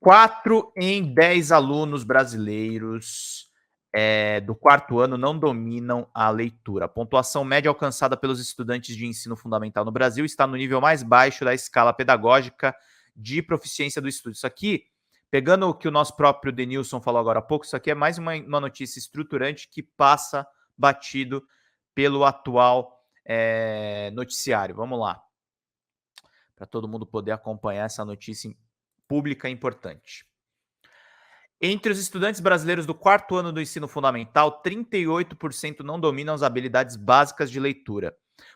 4 em 10 alunos brasileiros do quarto ano não dominam a leitura. A pontuação média alcançada pelos estudantes de ensino fundamental no Brasil está no nível mais baixo da escala pedagógica de proficiência do estudo. Isso aqui, pegando o que o nosso próprio Denilson falou agora há pouco, isso aqui é mais uma notícia estruturante que passa batido pelo atual noticiário. Vamos lá, para todo mundo poder acompanhar essa notícia pública importante. Entre os estudantes brasileiros do quarto ano do ensino fundamental, 38% não dominam as habilidades básicas de leitura.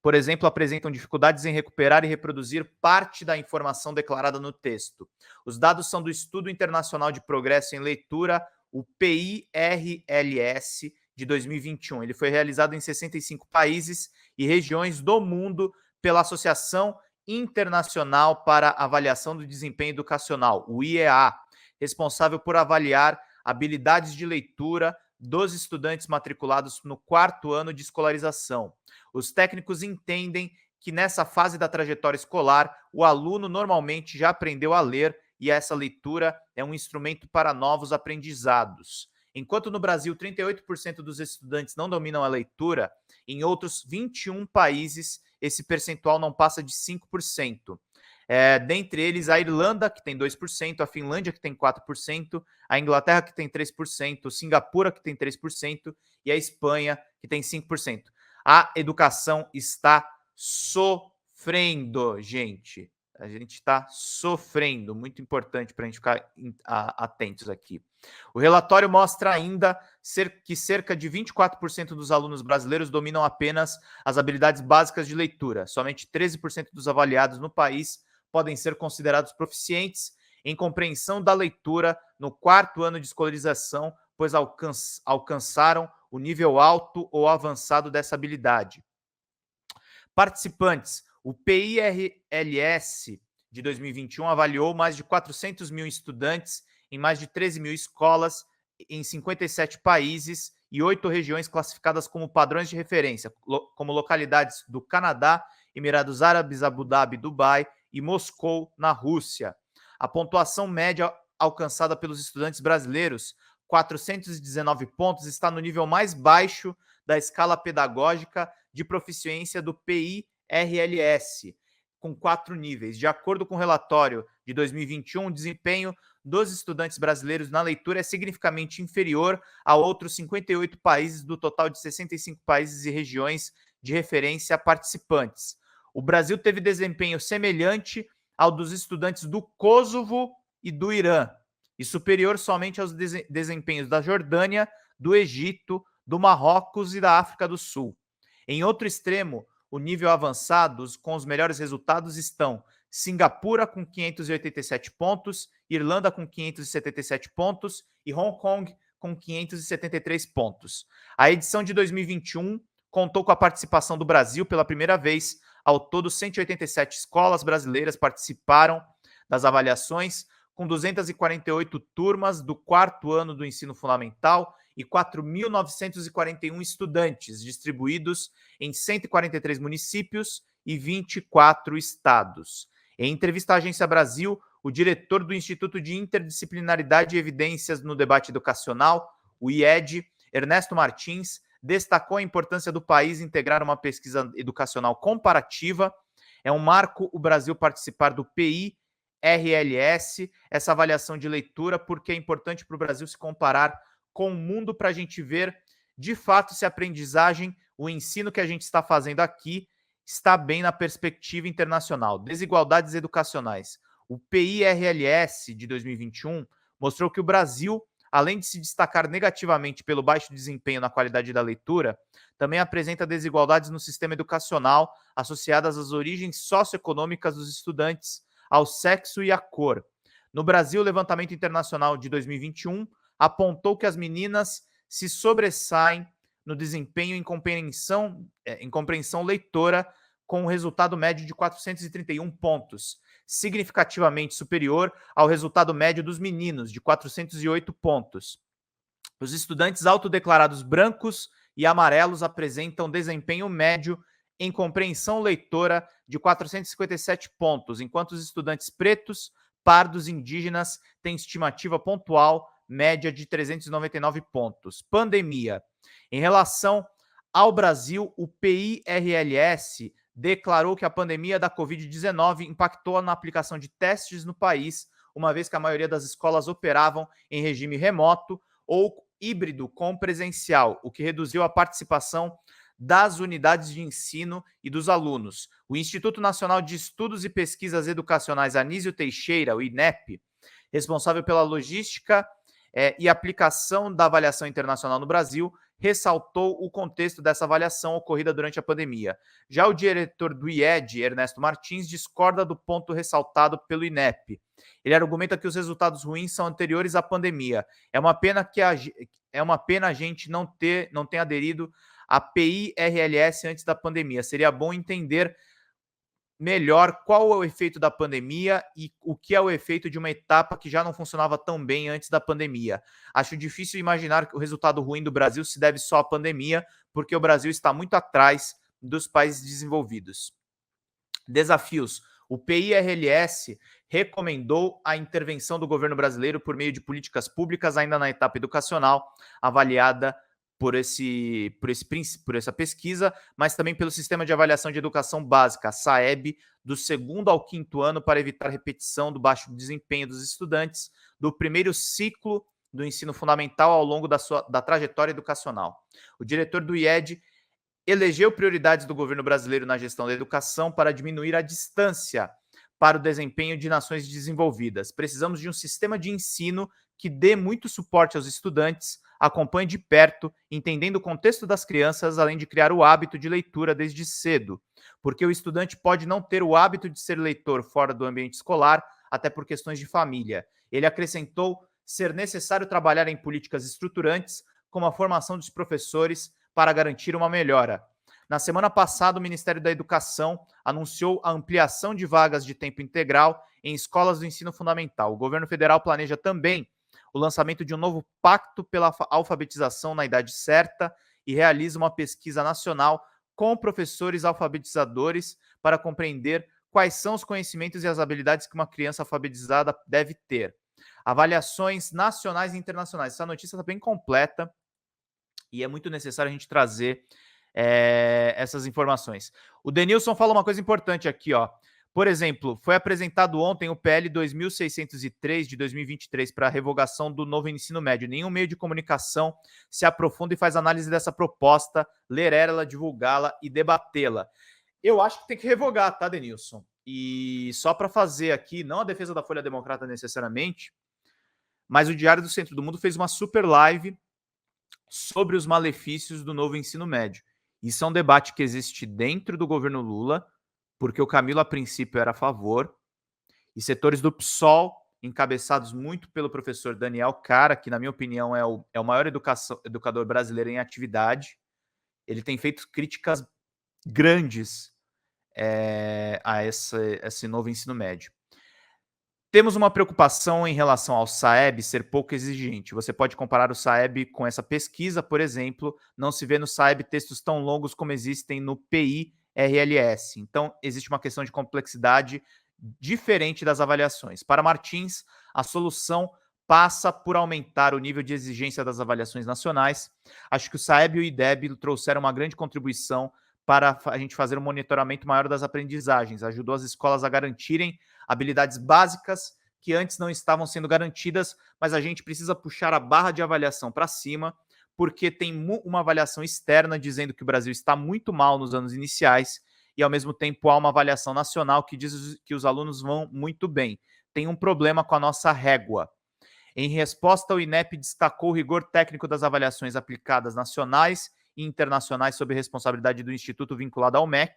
Por exemplo, apresentam dificuldades em recuperar e reproduzir parte da informação declarada no texto. Os dados são do Estudo Internacional de Progresso em Leitura, o PIRLS, de 2021. Ele foi realizado em 65 países e regiões do mundo pela Associação Internacional para Avaliação do Desempenho Educacional, o IEA, responsável por avaliar habilidades de leitura dos estudantes matriculados no quarto ano de escolarização. Os técnicos entendem que nessa fase da trajetória escolar, o aluno normalmente já aprendeu a ler e essa leitura é um instrumento para novos aprendizados. Enquanto no Brasil 38% dos estudantes não dominam a leitura, em outros 21 países esse percentual não passa de 5%. Dentre eles, a Irlanda, que tem 2%, a Finlândia, que tem 4%, a Inglaterra, que tem 3%, Singapura, que tem 3%, e a Espanha, que tem 5%. A educação está sofrendo, gente. A gente está sofrendo. Muito importante para a gente ficar atentos aqui. O relatório mostra ainda que cerca de 24% dos alunos brasileiros dominam apenas as habilidades básicas de leitura. Somente 13% dos avaliados no país podem ser considerados proficientes em compreensão da leitura no quarto ano de escolarização, pois alcançaram o nível alto ou avançado dessa habilidade. Participantes, o PIRLS de 2021 avaliou mais de 400 mil estudantes em mais de 13 mil escolas em 57 países e 8 regiões classificadas como padrões de referência, como localidades do Canadá, Emirados Árabes, Abu Dhabi, Dubai e Moscou, na Rússia. A pontuação média alcançada pelos estudantes brasileiros, 419 pontos, está no nível mais baixo da escala pedagógica de proficiência do PIRLS, com 4 níveis. De acordo com o relatório de 2021, o desempenho dos estudantes brasileiros na leitura é significativamente inferior a outros 58 países do total de 65 países e regiões de referência participantes. O Brasil teve desempenho semelhante ao dos estudantes do Kosovo e do Irã, e superior somente aos desempenhos da Jordânia, do Egito, do Marrocos e da África do Sul. Em outro extremo, o nível avançado, com os melhores resultados estão Singapura com 587 pontos, Irlanda com 577 pontos e Hong Kong com 573 pontos. A edição de 2021 contou com a participação do Brasil pela primeira vez. Ao todo, 187 escolas brasileiras participaram das avaliações, com 248 turmas do quarto ano do ensino fundamental e 4.941 estudantes, distribuídos em 143 municípios e 24 estados. Em entrevista à Agência Brasil, o diretor do Instituto de Interdisciplinaridade e Evidências no Debate Educacional, o IED, Ernesto Martins, destacou a importância do país integrar uma pesquisa educacional comparativa. É um marco o Brasil participar do PIRLS, essa avaliação de leitura, porque é importante para o Brasil se comparar com o mundo para a gente ver, de fato, se a aprendizagem, o ensino que a gente está fazendo aqui, está bem na perspectiva internacional. Desigualdades educacionais. O PIRLS de 2021 mostrou que o Brasil, além de se destacar negativamente pelo baixo desempenho na qualidade da leitura, também apresenta desigualdades no sistema educacional associadas às origens socioeconômicas dos estudantes, ao sexo e à cor. No Brasil, o levantamento internacional de 2021 apontou que as meninas se sobressaem no desempenho em compreensão leitora, com um resultado médio de 431 pontos, significativamente superior ao resultado médio dos meninos, de 408 pontos. Os estudantes autodeclarados brancos e amarelos apresentam desempenho médio em compreensão leitora de 457 pontos, enquanto os estudantes pretos, pardos indígenas têm estimativa pontual média de 399 pontos. Pandemia. Em relação ao Brasil, o PIRLS declarou que a pandemia da Covid-19 impactou na aplicação de testes no país, uma vez que a maioria das escolas operavam em regime remoto ou híbrido com presencial, o que reduziu a participação das unidades de ensino e dos alunos. O Instituto Nacional de Estudos e Pesquisas Educacionais Anísio Teixeira, o INEP, responsável pela logística e aplicação da avaliação internacional no Brasil, ressaltou o contexto dessa avaliação ocorrida durante a pandemia. Já o diretor do IED, Ernesto Martins, discorda do ponto ressaltado pelo INEP. Ele argumenta que os resultados ruins são anteriores à pandemia. É uma pena a gente não tenha aderido a PIRLS antes da pandemia. Seria bom entender melhor qual é o efeito da pandemia e o que é o efeito de uma etapa que já não funcionava tão bem antes da pandemia. Acho difícil imaginar que o resultado ruim do Brasil se deve só à pandemia, porque o Brasil está muito atrás dos países desenvolvidos. Desafios. O PIRLS recomendou a intervenção do governo brasileiro por meio de políticas públicas ainda na etapa educacional, avaliada por essa pesquisa, mas também pelo Sistema de Avaliação de Educação Básica, a SAEB, do 2º ao 5º ano, para evitar repetição do baixo desempenho dos estudantes do primeiro ciclo do ensino fundamental ao longo da trajetória educacional. O diretor do IED elegeu prioridades do governo brasileiro na gestão da educação para diminuir a distância para o desempenho de nações desenvolvidas. Precisamos de um sistema de ensino que dê muito suporte aos estudantes, acompanhe de perto, entendendo o contexto das crianças, além de criar o hábito de leitura desde cedo, porque o estudante pode não ter o hábito de ser leitor fora do ambiente escolar, até por questões de família. Ele acrescentou ser necessário trabalhar em políticas estruturantes, como a formação dos professores, para garantir uma melhora. Na semana passada, o Ministério da Educação anunciou a ampliação de vagas de tempo integral em escolas do ensino fundamental. O governo federal planeja também o lançamento de um novo pacto pela alfabetização na idade certa e realiza uma pesquisa nacional com professores alfabetizadores para compreender quais são os conhecimentos e as habilidades que uma criança alfabetizada deve ter. Avaliações nacionais e internacionais. Essa notícia está bem completa e é muito necessário a gente trazer essas informações. O Denilson fala uma coisa importante aqui, ó. Por exemplo, foi apresentado ontem o PL 2603 de 2023 para a revogação do novo ensino médio. Nenhum meio de comunicação se aprofunda e faz análise dessa proposta, ler ela, divulgá-la e debatê-la. Eu acho que tem que revogar, tá, Denilson? E só para fazer aqui, não a defesa da Folha Democrata necessariamente, mas o Diário do Centro do Mundo fez uma super live sobre os malefícios do novo ensino médio. Isso é um debate que existe dentro do governo Lula, porque o Camilo, a princípio, era a favor, e setores do PSOL, encabeçados muito pelo professor Daniel Cara, que, na minha opinião, é o maior educador brasileiro em atividade. Ele tem feito críticas grandes a esse novo ensino médio. Temos uma preocupação em relação ao SAEB ser pouco exigente. Você pode comparar o SAEB com essa pesquisa, por exemplo, não se vê no SAEB textos tão longos como existem no PIRLS. Então, existe uma questão de complexidade diferente das avaliações. Para Martins, a solução passa por aumentar o nível de exigência das avaliações nacionais. Acho que o SAEB e o IDEB trouxeram uma grande contribuição para a gente fazer um monitoramento maior das aprendizagens. Ajudou as escolas a garantirem habilidades básicas que antes não estavam sendo garantidas, mas a gente precisa puxar a barra de avaliação para cima, porque tem uma avaliação externa dizendo que o Brasil está muito mal nos anos iniciais e, ao mesmo tempo, há uma avaliação nacional que diz que os alunos vão muito bem. Tem um problema com a nossa régua. Em resposta, o INEP destacou o rigor técnico das avaliações aplicadas nacionais e internacionais sob responsabilidade do Instituto vinculado ao MEC.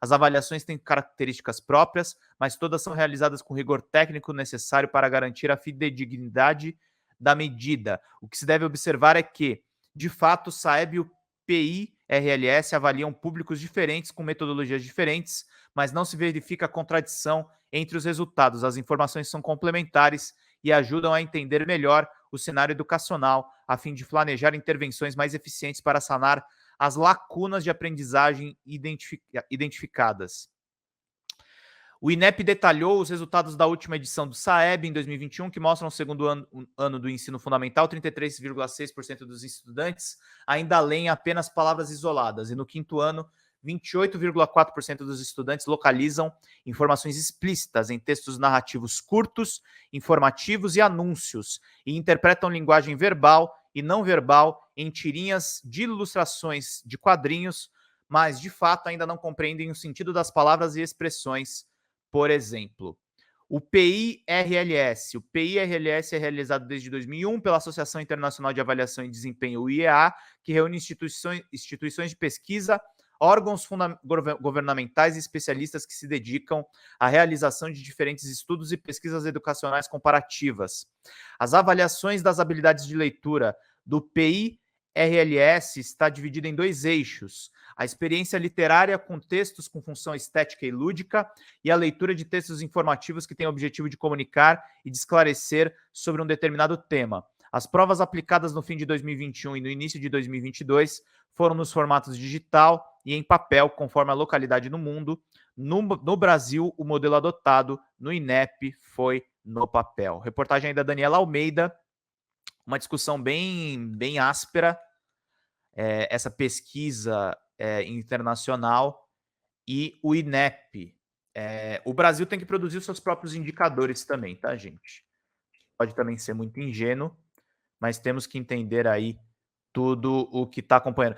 As avaliações têm características próprias, mas todas são realizadas com o rigor técnico necessário para garantir a fidedignidade da medida. O que se deve observar é que, de fato, o SAEB e o PIRLS avaliam públicos diferentes com metodologias diferentes, mas não se verifica contradição entre os resultados. As informações são complementares e ajudam a entender melhor o cenário educacional, a fim de planejar intervenções mais eficientes para sanar as lacunas de aprendizagem identificadas. O INEP detalhou os resultados da última edição do SAEB em 2021, que mostram no segundo ano do ensino fundamental, 33,6% dos estudantes ainda leem apenas palavras isoladas, e no quinto ano, 28,4% dos estudantes localizam informações explícitas em textos narrativos curtos, informativos e anúncios, e interpretam linguagem verbal e não verbal em tirinhas de ilustrações de quadrinhos, mas de fato ainda não compreendem o sentido das palavras e expressões. Por exemplo, o PIRLS. O PIRLS é realizado desde 2001 pela Associação Internacional de Avaliação e Desempenho, o IEA, que reúne instituições de pesquisa, órgãos governamentais e especialistas que se dedicam à realização de diferentes estudos e pesquisas educacionais comparativas. As avaliações das habilidades de leitura do PIRLS está dividida em dois eixos: a experiência literária com textos com função estética e lúdica, e a leitura de textos informativos que têm o objetivo de comunicar e de esclarecer sobre um determinado tema. As provas aplicadas no fim de 2021 e no início de 2022 foram nos formatos digital e em papel, conforme a localidade no mundo. No Brasil, o modelo adotado no INEP foi no papel. Reportagem aí da Daniela Almeida, uma discussão bem áspera, essa pesquisa internacional e o INEP. O Brasil tem que produzir os seus próprios indicadores também, tá, gente? Pode também ser muito ingênuo, mas temos que entender aí tudo o que está acompanhando.